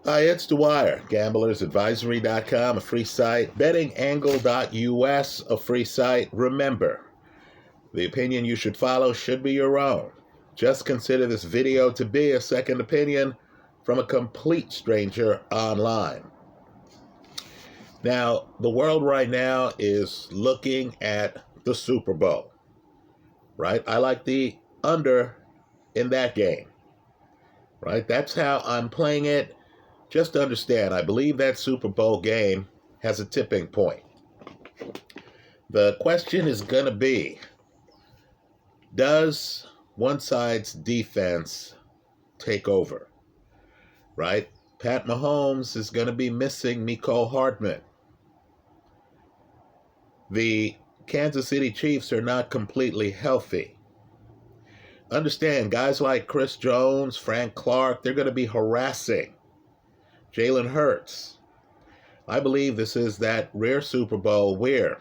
Hi, it's Dwyer, gamblersadvisory.com, a free site, bettingangle.us, a free site. Remember, the opinion you should follow should be your own. Just consider this video to be a second opinion from a complete stranger online. Now, the world right now is looking at the Super Bowl, right? I like the under in that game, right? That's how I'm playing it. Just to understand, I believe that Super Bowl game has a tipping point. The question is going to be, does one side's defense take over, right? Pat Mahomes is going to be missing Mecole Hardman. The Kansas City Chiefs are not completely healthy. Understand, guys like Chris Jones, Frank Clark, they're going to be harassing Jalen Hurts. I believe this is that rare Super Bowl where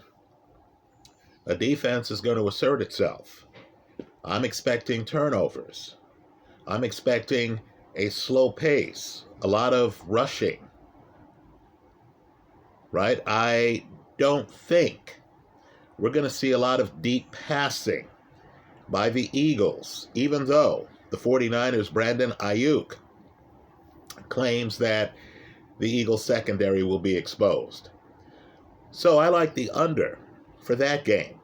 a defense is going to assert itself. I'm expecting turnovers. I'm expecting a slow pace, a lot of rushing, right? I don't think we're going to see a lot of deep passing by the Eagles, even though the 49ers' Brandon Ayuk claims that the Eagles secondary will be exposed. So I like the under for that game,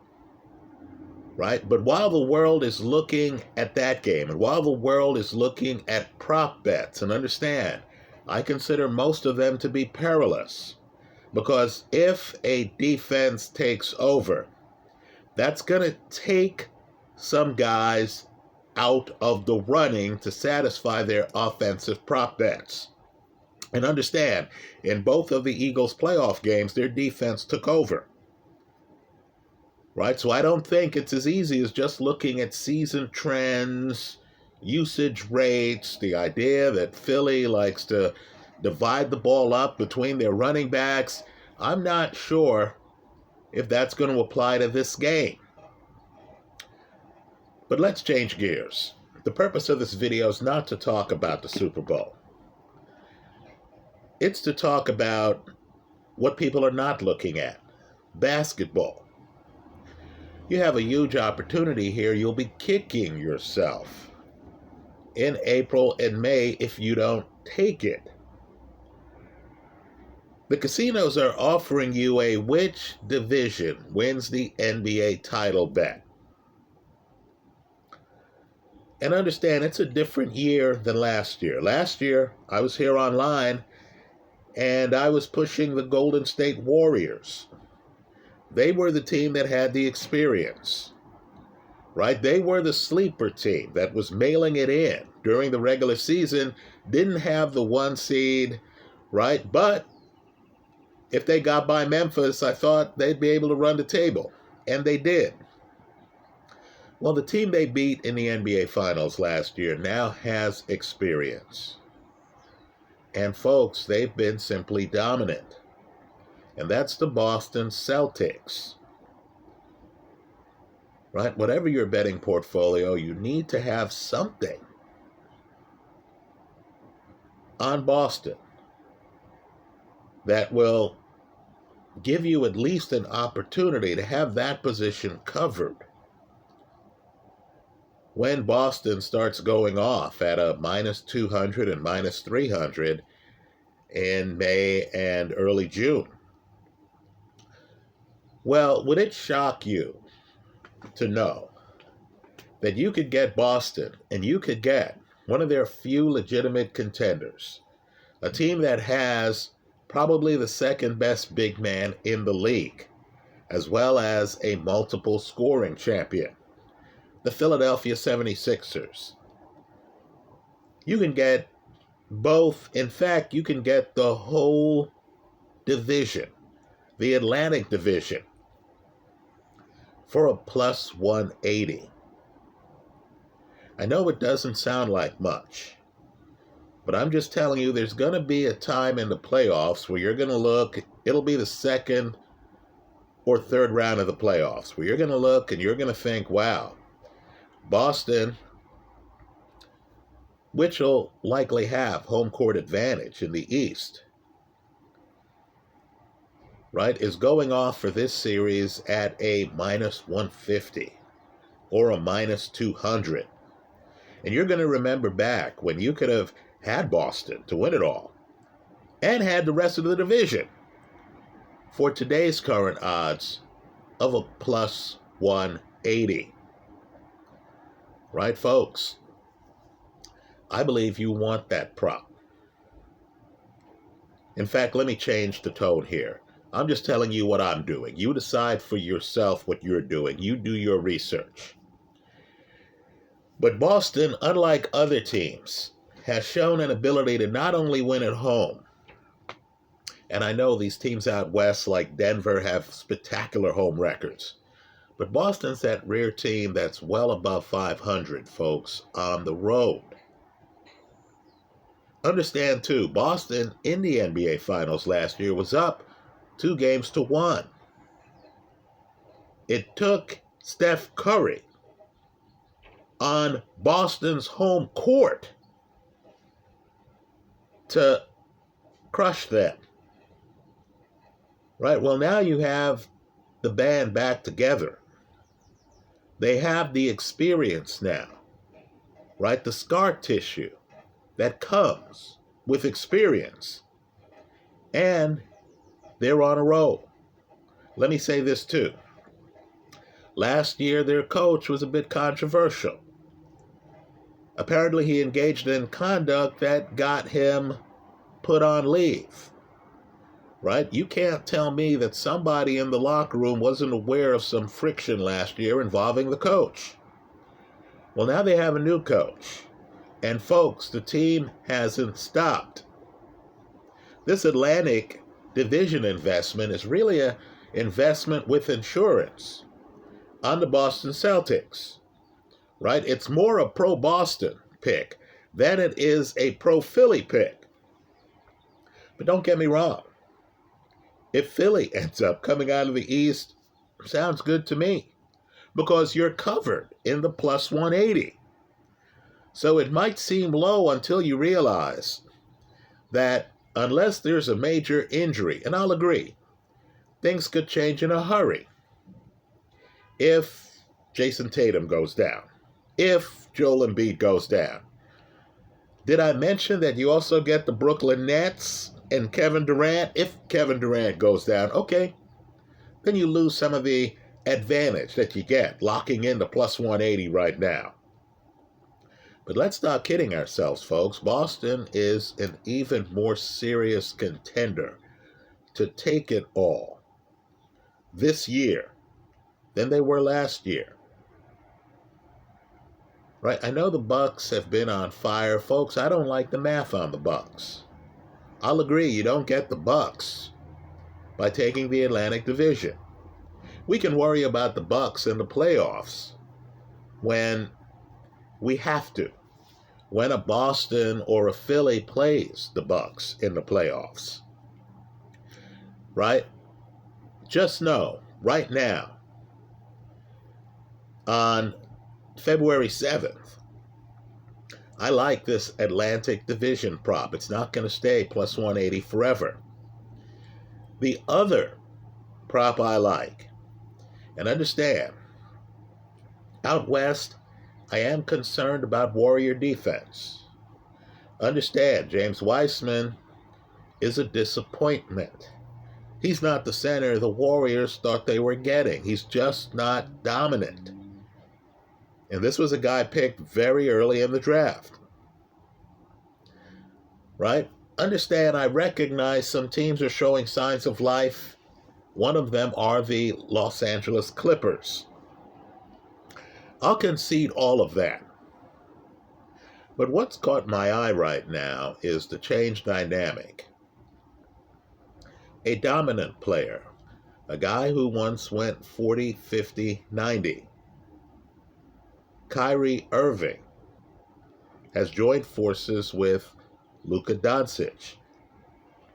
right? But while the world is looking at that game, and while the world is looking at prop bets, and understand, I consider most of them to be perilous, because if a defense takes over, that's going to take some guys out of the running to satisfy their offensive prop bets. And understand, in both of the Eagles' playoff games, their defense took over. Right? So I don't think it's as easy as just looking at season trends, usage rates, the idea that Philly likes to divide the ball up between their running backs. I'm not sure if that's going to apply to this game. But let's change gears. The purpose of this video is not to talk about the Super Bowl. It's to talk about what people are not looking at. Basketball. You have a huge opportunity here. You'll be kicking yourself in April and May if you don't take it. The casinos are offering you a which division wins the NBA title bet. And understand, it's a different year than last year. Last year, I was here online, and I was pushing the Golden State Warriors. They were the team that had the experience, right? They were the sleeper team that was mailing it in during the regular season, didn't have the 1 seed, right? But if they got by Memphis, I thought they'd be able to run the table, and they did. Well, the team they beat in the NBA Finals last year now has experience. And folks, they've been simply dominant. And that's the Boston Celtics. Right? Whatever your betting portfolio, you need to have something on Boston that will give you at least an opportunity to have that position covered when Boston starts going off at a minus 200 and minus 300 in May and early June. Well, would it shock you to know that you could get Boston and you could get one of their few legitimate contenders, a team that has probably the second best big man in the league, as well as a multiple scoring champion, the Philadelphia 76ers. You can get both. In fact, you can get the whole division, the Atlantic division, for a plus 180. I know it doesn't sound like much, but I'm just telling you there's going to be a time in the playoffs where you're going to look, it'll be the second or third round of the playoffs, where you're going to look and you're going to think, wow, Boston which will likely have home court advantage in the East, right, is going off for this series at a minus 150 or a minus 200. And you're going to remember back when you could have had Boston to win it all and had the rest of the division for today's current odds of a plus 180. Right, folks? I believe you want that prop. In fact, let me change the tone here. I'm just telling you what I'm doing. You decide for yourself what you're doing. You do your research. But Boston, unlike other teams, has shown an ability to not only win at home, and I know these teams out west like Denver have spectacular home records, but Boston's that rare team that's well above 500, folks, on the road. Understand, too, Boston in the NBA Finals last year was up 2-1. It took Steph Curry on Boston's home court to crush them. Right? Well, now you have the band back together. They have the experience now, right? The scar tissue that comes with experience. And they're on a roll. Let me say this too. Last year, their coach was a bit controversial. Apparently, he engaged in conduct that got him put on leave. Right? You can't tell me that somebody in the locker room wasn't aware of some friction last year involving the coach. Well, now they have a new coach. And folks, the team hasn't stopped. This Atlantic Division investment is really an investment with insurance on the Boston Celtics. Right? It's more a pro-Boston pick than it is a pro-Philly pick. But don't get me wrong. If Philly ends up coming out of the East, sounds good to me, because you're covered in the plus 180. So it might seem low until you realize that unless there's a major injury, and I'll agree, things could change in a hurry. If Jason Tatum goes down, if Joel Embiid goes down. Did I mention that you also get the Brooklyn Nets and Kevin Durant? If Kevin Durant goes down, okay, then you lose some of the advantage that you get locking in the plus 180 right now. But let's not kidding ourselves, folks. Boston is an even more serious contender to take it all this year than they were last year. Right? I know the Bucks have been on fire. Folks, I don't like the math on the Bucks. I'll agree, you don't get the Bucks by taking the Atlantic Division. We can worry about the Bucks in the playoffs when we have to. When a Boston or a Philly plays the Bucks in the playoffs. Right? Just know, right now, on February 7th, I like this Atlantic Division prop. It's not going to stay plus 180 forever. The other prop I like, and understand, out west, I am concerned about Warrior defense. Understand, James Wiseman is a disappointment. He's not the center the Warriors thought they were getting. He's just not dominant. And this was a guy picked very early in the draft. Right? Understand, I recognize some teams are showing signs of life. One of them are the Los Angeles Clippers. I'll concede all of that. But what's caught my eye right now is the change dynamic. A dominant player, a guy who once went 40, 50, 90. Kyrie Irving has joined forces with Luka Doncic.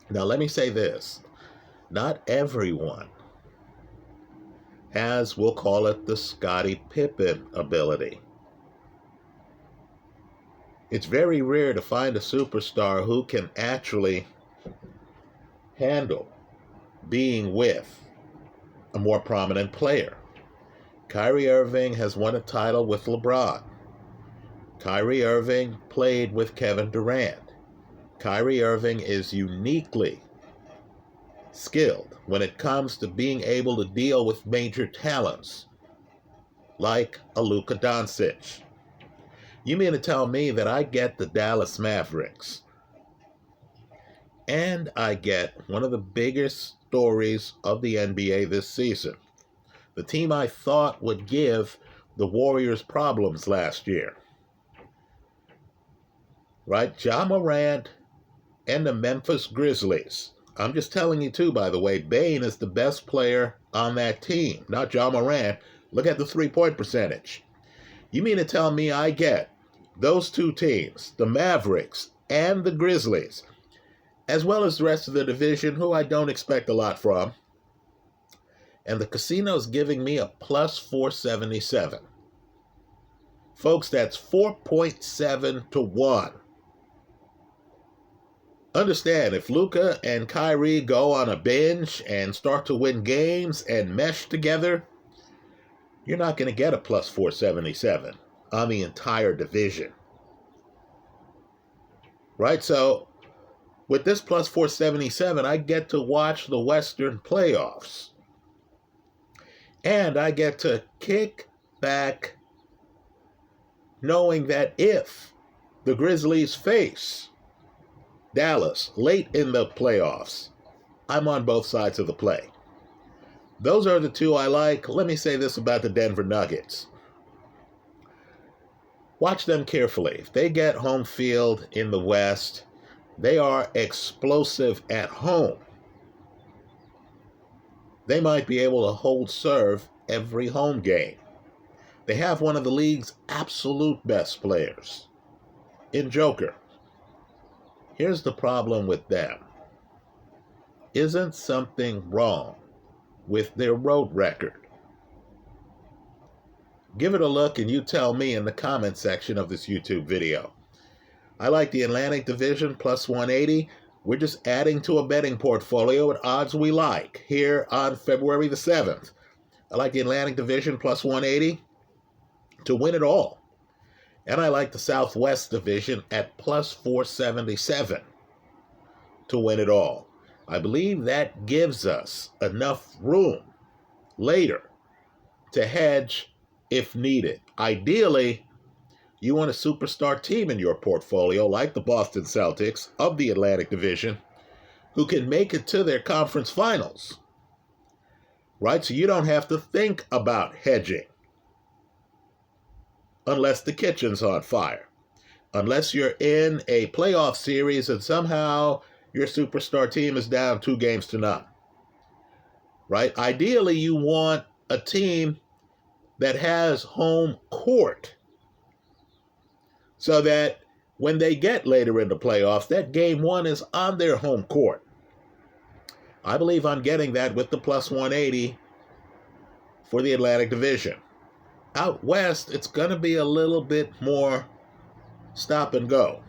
Now let me say this. Not everyone has, we'll call it, the Scottie Pippen ability. It's very rare to find a superstar who can actually handle being with a more prominent player. Kyrie Irving has won a title with LeBron. Kyrie Irving played with Kevin Durant. Kyrie Irving is uniquely skilled when it comes to being able to deal with major talents like a Luka Doncic. You mean to tell me that I get the Dallas Mavericks and I get one of the biggest stories of the NBA this season, the team I thought would give the Warriors problems last year, right? Ja Morant and the Memphis Grizzlies. I'm just telling you too, by the way, Bane is the best player on that team, not Ja Morant. Look at the three-point percentage. You mean to tell me I get those two teams, the Mavericks and the Grizzlies, as well as the rest of the division, who I don't expect a lot from, and the casino's giving me a plus 477. Folks, that's 4.7 to 1. Understand, if Luka and Kyrie go on a binge and start to win games and mesh together, you're not going to get a plus 477 on the entire division. Right? So, with this plus 477, I get to watch the Western playoffs. And I get to kick back knowing that if the Grizzlies face Dallas late in the playoffs, I'm on both sides of the play. Those are the two I like. Let me say this about the Denver Nuggets. Watch them carefully. If they get home field in the West, they are explosive at home. They might be able to hold serve every home game. They have one of the league's absolute best players in Joker. Here's the problem with them. Isn't something wrong with their road record? Give it a look and you tell me in the comment section of this YouTube video. I like the Atlantic Division plus 180. We're just adding to a betting portfolio at odds we like here on February the 7th. I like the Atlantic Division plus 180 to win it all. And I like the Southwest Division at plus 477 to win it all. I believe that gives us enough room later to hedge if needed. Ideally, you want a superstar team in your portfolio like the Boston Celtics of the Atlantic Division who can make it to their conference finals. Right? So you don't have to think about hedging. Unless the kitchen's on fire. Unless you're in a playoff series and somehow your superstar team is down 2 games to none. Right? Ideally, you want a team that has home court so that when they get later in the playoffs, that game 1 is on their home court. I believe I'm getting that with the plus 180 for the Atlantic Division. Out west, it's going to be a little bit more stop and go.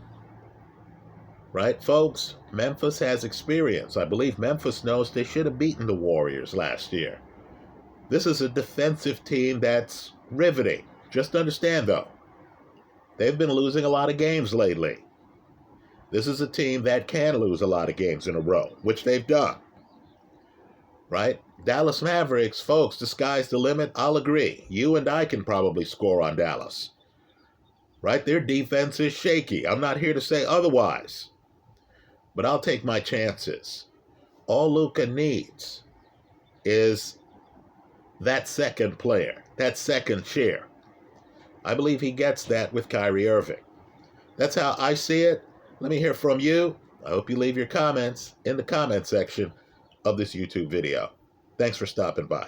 Right, folks? Memphis has experience. I believe Memphis knows they should have beaten the Warriors last year. This is a defensive team that's riveting. Just understand, though, they've been losing a lot of games lately. This is a team that can lose a lot of games in a row, which they've done. Right? Dallas Mavericks, folks, the sky's the limit. I'll agree. You and I can probably score on Dallas. Right? Their defense is shaky. I'm not here to say otherwise. But I'll take my chances. All Luka needs is that second player, that second chair. I believe he gets that with Kyrie Irving. That's how I see it. Let me hear from you. I hope you leave your comments in the comment section of this YouTube video. Thanks for stopping by.